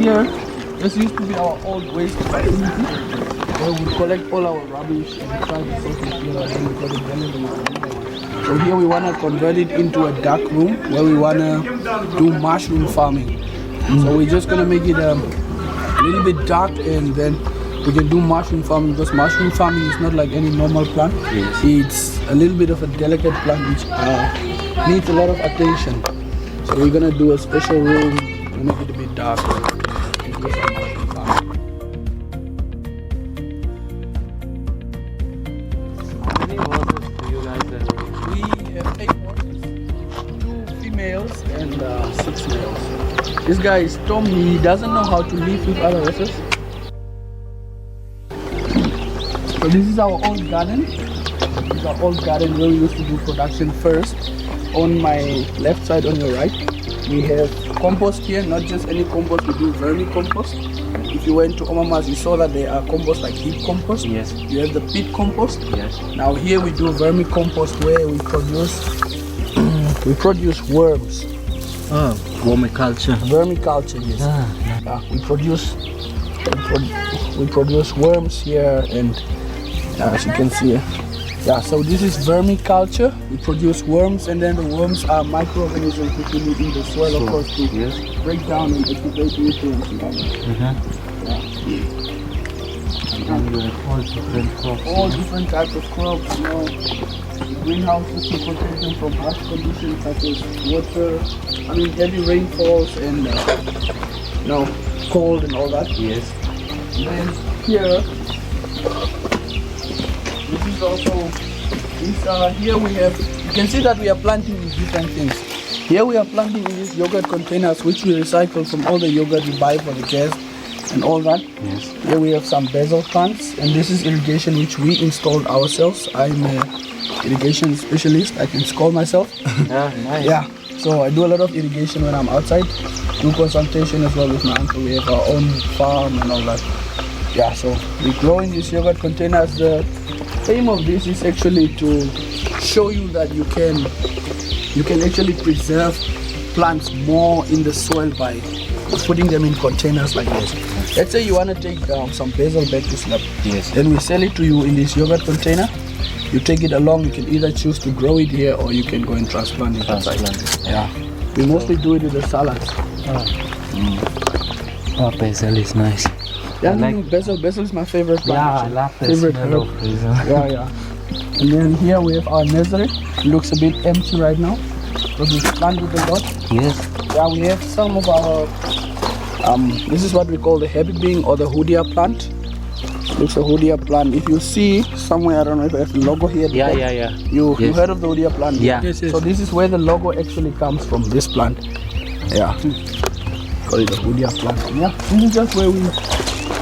here, this used to be our old waste facility where we collect all our rubbish and try to sort it here and then we got it done. So here we want to convert it into a dark room where we want to do mushroom farming. So we're just going to make it a little bit dark and then we can do mushroom farming, because mushroom farming is not like any normal plant. Yes. It's a little bit of a delicate plant which needs a lot of attention. So we're going to do a special room to make it a bit dark. And do some mushroom farming. How many horses do you guys have? We have 8 horses, 2 females and 6 males. This guy is Tom. He doesn't know how to live with other horses. So this is our old garden. This is our old garden where we used to do production first. On my left side, on your right, we have compost here. Not just any compost, we do vermicompost. If you went to Omamas, you saw that there are compost like heap compost. Yes. You have the pit compost. Yes. Now here we do vermicompost where we produce worms. Oh, vermiculture. Vermiculture, yes. We produce worms here, and as you can see, so this is vermiculture. We produce worms, and then the worms are microorganisms which we need in the soil, of course, to break down and activate nutrients. And you have all different crops. All different types of crops, you know. The greenhouses to protect them from harsh conditions such as water, heavy rainfalls and cold and all that. Yes. And then here, this is also, here we have, you can see that we are planting these different things. Here we are planting in these yogurt containers which we recycle from all the yogurt we buy for the gas and all that. Yes. Here we have some basil plants, and this is irrigation which we installed ourselves. I'm a irrigation specialist, I can call myself. Yeah, nice. Yeah, so I do a lot of irrigation when I'm outside. Do consultation as well with my uncle. We have our own farm and all that. Yeah, so we grow in these yogurt containers. The aim of this is actually to show you that you can actually preserve plants more in the soil by putting them in containers like this. Let's say you want to take some basil back to slab. Yes. Then we sell it to you in this yogurt container. You take it along. You can either choose to grow it here or you can go and transplant it outside. Yeah. We mostly do it with the salads. Oh, basil is nice. Yeah, basil is my favorite plant. Yeah, I love the favorite smell herb. of basil. Yeah. And then here we have our nursery. It looks a bit empty right now because we planted a lot. Yes. Yeah, we have some of our, this is what we call the happy bean or the hoodia plant. Looks a hoodia plant. If you see somewhere, I don't know if I have the logo here. Yeah. You heard of the hoodia plant? Yeah. Yes. So this is where the logo actually comes from, this plant. Yeah. Call it the hoodia plant. Yeah. This is just where we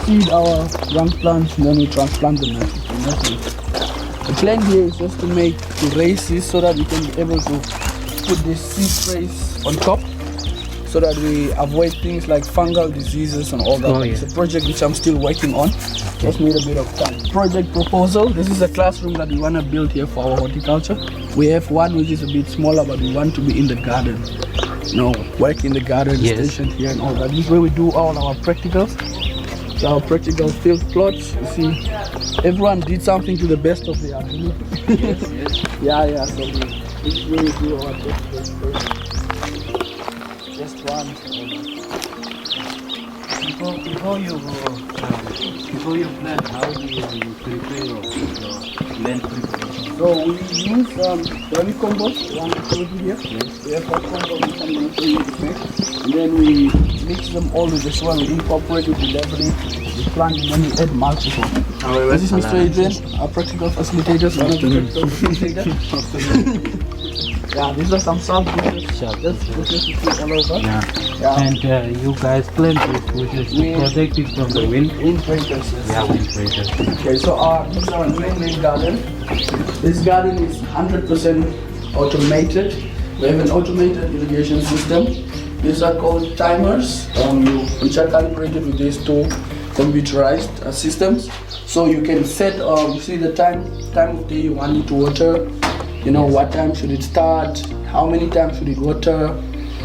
seed our young plants and then we transplant them. The plan here is just to raise this so that we can be able to put this seed trays on top, so that we avoid things like fungal diseases and all that. Oh, yeah. It's a project which I'm still working on. Just need a bit of time. Project proposal. This is a classroom that we want to build here for our horticulture. We have one which is a bit smaller, but we want to be in the garden. Work in the garden, stationed here and all that. This is where we do all our practicals. So our practical field plots. You see, everyone did something to the best of their ability. Yes. Yeah. So this is where we do our practicals first. Just one. Before you plant, how do you prepare your land preparation? So we use vermicompost, one over here. Yes. We have hot compost which I'm going to show you in a sec. And then we mix them all with the soil, we incorporate it, we level it, we plant, and then we add mulch as well. This is Mr. Adrian, our practical facilitator. Yeah, these are some salt bushes. Just you see all over. Yeah. And you guys plant these bushes to protect it from the wind? Windbreakers, yes. Yeah, windbreakers. Okay, so this is our main garden. This garden is 100% automated. We have an automated irrigation system. These are called timers, which are calibrated with these two computerized systems. So you can set, you see the time of day you want it to water. What time should it start? How many times should it water?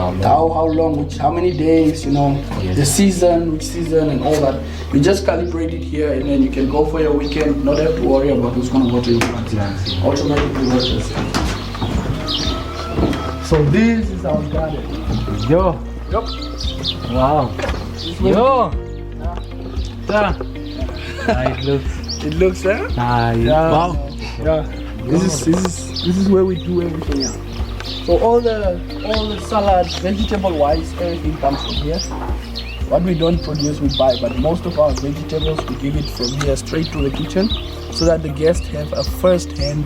how long, how many days, you know, Yes. the season, which season, and all that. We just calibrate it here, and then you can go for your weekend, not have to worry about who's gonna water your plants. Automatically waters. So this is our garden. Yo. Yep. Wow. Yo. Yeah. It looks It looks, nice. Yeah. Wow. Yeah. This is where we do everything. Yeah. So all the salads, vegetable wise, everything comes from here. What we don't produce, we buy, but most of our vegetables we give it from here straight to the kitchen, so that the guests have a first-hand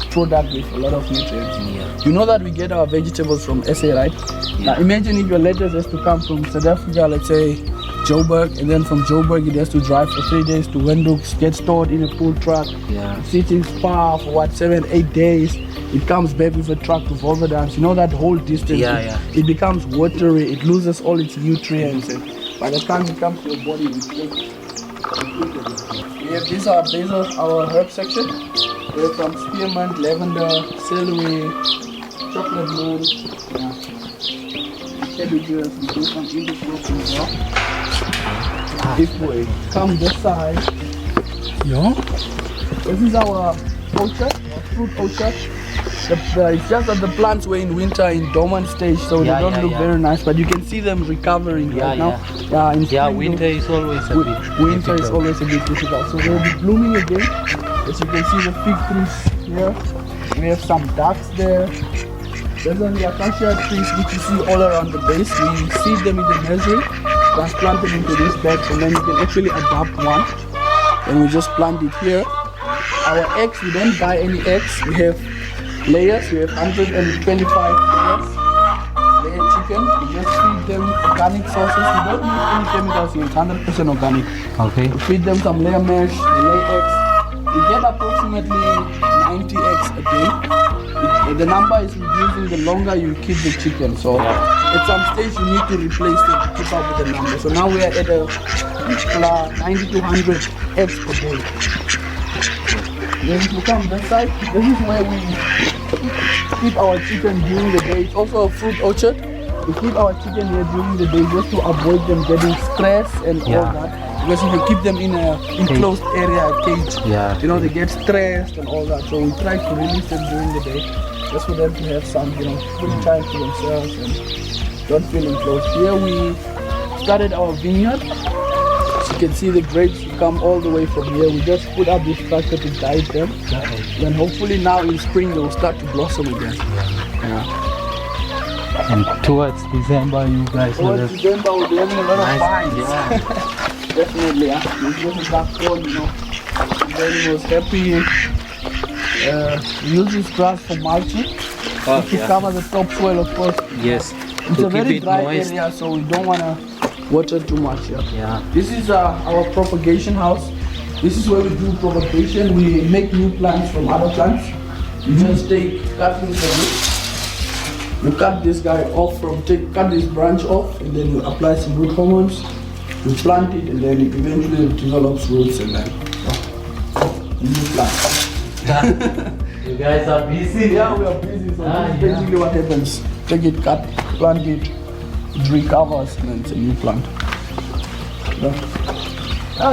product with a lot of nutrients. Yeah. You know that we get our vegetables from SA, right? Now imagine if your lettuce has to come from South Africa, let's say Joburg, and then from Joburg it has to drive for 3 days to Windhoek, get stored in a pool truck, Yeah. sit in Spa for what, 7-8 days. It comes back with a truck to Wolwedans. You know that whole distance. Yeah. It becomes watery. It loses all its nutrients, and by the time it comes to your body, it takes. These are our herb section. We're from spearmint, lavender, celery, chocolate moon, cabbages. We do some English roasting as well. If we come this side, this is our orchard, our fruit orchard. It's just that the plants were in winter in dormant stage, so they don't look very nice. But you can see them recovering right now. In spring, Winter is always a bit. Winter is always a bit difficult. So they'll be blooming again. As you can see, the fig trees here. We have some ducks there. There's the acacia trees which you see all around the base. We seed them in the nursery, transplant them into this bed, and then you can actually adopt one. And we just plant it here. Our eggs, we don't buy any eggs. We have layers. We have 125 layers. Layer chicken. We just feed them organic sauces. We don't use any chemicals. It's 100% organic. Okay. We feed them some layer mash. They lay eggs. We get approximately 90 eggs a day. The number is reducing the longer you keep the chicken. So at some stage you need to replace it to keep up with the number. So now we are at a 90 to 100 eggs per day. Then if you come this side, this is where we keep our chicken during the day. It's also a fruit orchard. We keep our chicken here during the day just to avoid them getting stressed and all that. Because if you keep them in a enclosed area, a cage, you know, they get stressed and all that. So we try to release them during the day, just for them to have some, you know, full time to themselves and don't feel enclosed. Here we started our vineyard. As you can see, the grapes come all the way from here. We just put up this structure to guide them. Then hopefully now in spring they will start to blossom again. And towards December, you guys will Towards December we'll be having a lot of vines. Definitely, this is back corn, you know. And then he was happy. Use this grass for mulching. To cover the topsoil, of course. Yes. It's a very dry area, so we don't want to water too much. This is our propagation house. This is where we do propagation. We make new plants from other plants. You just take cuttings of it. You cut this guy off cut this branch off, and then you apply some root hormones. You plant it, and then it eventually develops roots, and then new plant. You guys are busy. Yeah, we are busy. So this is basically what happens. Take it, cut, plant it, it recovers, and then it's a new plant.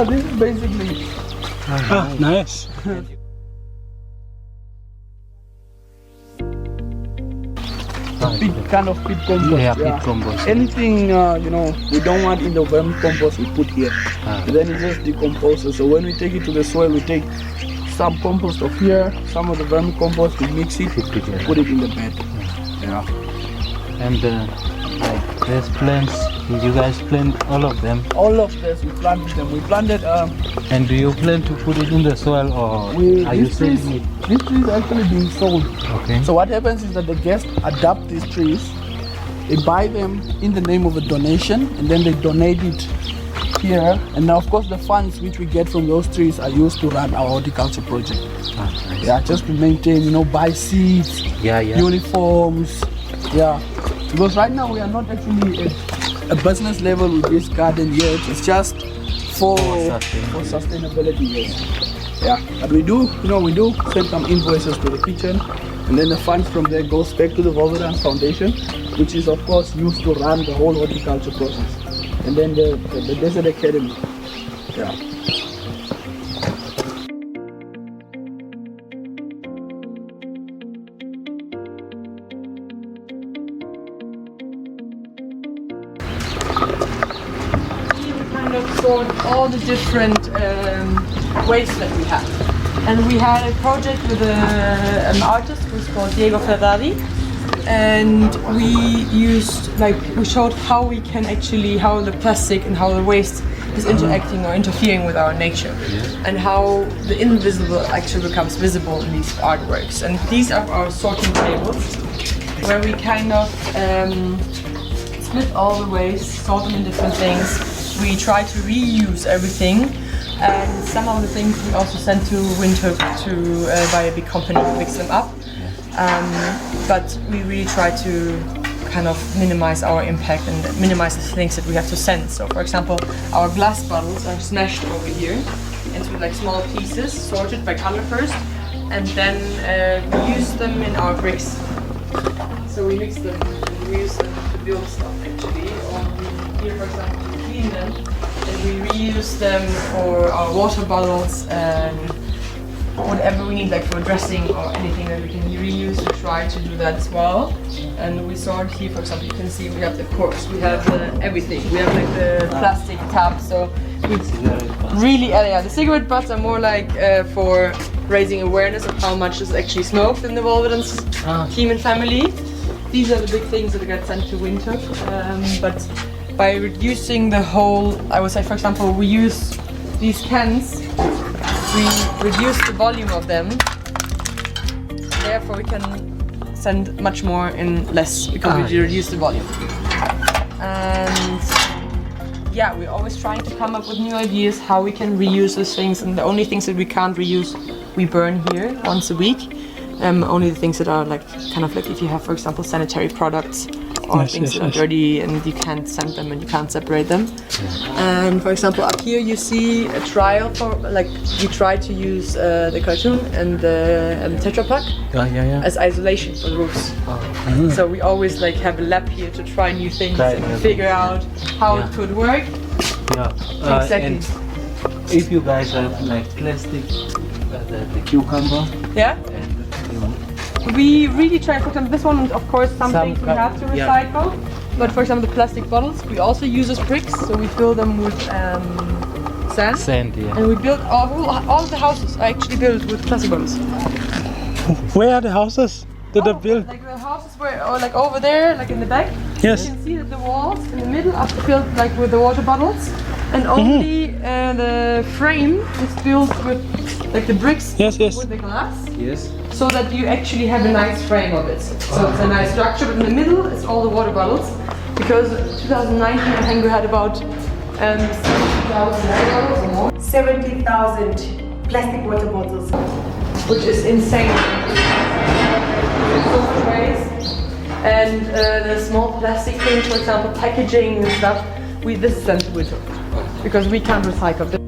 This is basically. Nice. Kind of pit compost. Pit compost. Anything you know we don't want in the vermicompost we put here. And then it just decomposes. So when we take it to the soil, we take some compost of here, some of the vermicompost, we mix it, put it in the bed. And like there's plants. You guys plant all of them? All of this, we planted them. We planted. And do you plan to put it in the soil, or are you selling it? These trees are actually being sold. Okay. So what happens is that the guests adopt these trees, they buy them in the name of a donation, and then they donate it here. And now, of course, the funds which we get from those trees are used to run our horticulture project. Nice. Yeah, just to maintain, you know, buy seeds, uniforms. Yeah, because right now we are not actually at a business level with this garden yet. It's just for sustainability. Yes. Yeah, but we do, you know, we do send some invoices to the kitchen. And then the funds from there goes back to the Wolwedans Foundation, which is of course used to run the whole horticulture process. And then the Desert Academy. Yeah. Kind of sort all the different waste that we have. And we had a project with an artist who's called Diego Ferrari, and we showed how we can actually, how the plastic and how the waste is interacting or interfering with our nature, and how the invisible actually becomes visible in these artworks. And these are our sorting tables, where we kind of split all the waste, sort them in different things. We try to reuse everything, and some of the things we also send to Windhoek by a big company to mix them up. But we really try to kind of minimize our impact and minimize the things that we have to send. So for example, our glass bottles are smashed over here into like small pieces, sorted by color first, and then we use them in our bricks. So we mix them and we use them to build stuff actually. Or here for example, we clean them and we reuse them for our water bottles and whatever we need, like for dressing or anything that we can reuse. We try to do that as well. And we sort here, for example, you can see we have the corks, we have everything. We have like the plastic tub. So we really, the cigarette butts are more like for raising awareness of how much is actually smoked in the Wolwedans team and family. These are the big things that get sent to Windhoek. But by reducing the whole, I would say, for example, we use these cans. We reduce the volume of them, therefore we can send much more in less because we reduce the volume. And yeah, we're always trying to come up with new ideas how we can reuse those things, and the only things that we can't reuse we burn here once a week. Only the things that are like kind of like if you have, for example, sanitary products or things that are dirty and you can't send them and you can't separate them. And for example, up here you see a trial for like we try to use the cartoon and the Tetra Pak as isolation for the roofs. So we always like have a lab here to try new things and figure out how it could work. Exactly. And if you guys have like plastic, the cucumber. Yeah. We really try, for example, this one, of course, some things we have to recycle. But for example, the plastic bottles, we also use as bricks, so we fill them with sand. Sand, yeah. And we build all the houses are actually built with plastic bottles. Where are the houses that are built? Like the houses were like over there, like in the back. Yes. You can see that the walls in the middle are filled like with the water bottles, and only the frame is built with like the bricks with the glass. Yes. So that you actually have a nice frame of it. So it's a nice structure, but in the middle is all the water bottles. Because 2019 I think we had about 70,000 water bottles or more. 70,000 plastic water bottles. Which is insane. So much waste. And the small plastic things, for example, packaging and stuff, this is sent to Windhoek. Because we can't recycle them.